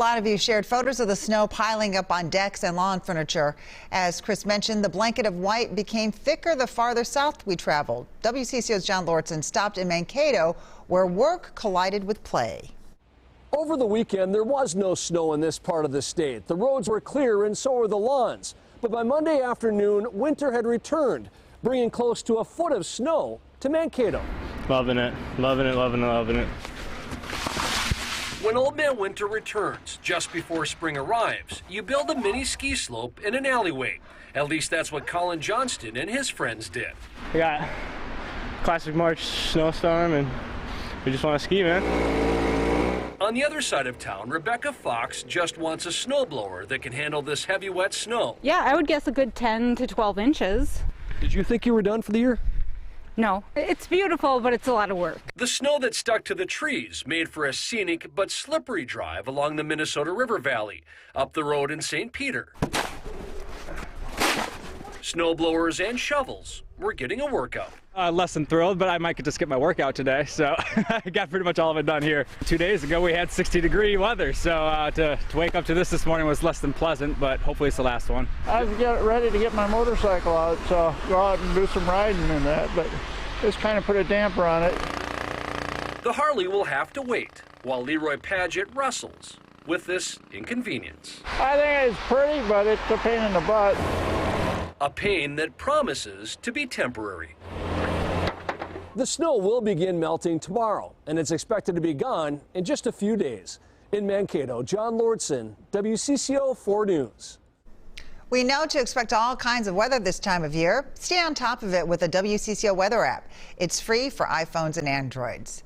lot of you shared photos of the snow piling up on decks and lawn furniture. As Chris mentioned, the blanket of white became thicker the farther south we traveled. WCCO's John Lauritsen stopped in Mankato, where work collided with play. Over the weekend, there was no snow in this part of the state. The roads were clear and so were the lawns. But by Monday afternoon, winter had returned, bringing close to a foot of snow to Mankato. Loving it, loving it, loving it, loving it. When Old Man Winter returns, just before spring arrives, you build a mini ski slope in an alleyway. At least that's what Collin, Johnston and his friends did. We got classic March snowstorm and we just want to ski, man. On the other side of town, Rebecca Fox just wants a snowblower that can handle this heavy, wet snow. Yeah, I would guess a good 10 to 12 inches. Did you think you were done for the year? No, it's beautiful, but it's a lot of work. The snow that stuck to the trees made for a scenic but slippery drive along the Minnesota River Valley, up the road in St. Peter. Snowblowers and shovels were getting a workout. Less than thrilled, but I might get to skip my workout today, so I got pretty much all of it done here. 2 days ago we had 60-degree weather, so to wake up to this morning was less than pleasant, but hopefully it's the last one. I was ready to get my motorcycle out, so go out and do some riding in that, but just kind of put a damper on it. The Harley will have to wait while LeRoy Padgett wrestles with this inconvenience. I think it's pretty, but it's a pain in the butt. A pain that promises to be temporary. The snow will begin melting tomorrow, and it's expected to be gone in just a few days. In Mankato, John Lauritsen, WCCO 4 News. We know to expect all kinds of weather this time of year. Stay on top of it with the WCCO weather app. It's free for iPhones and Androids.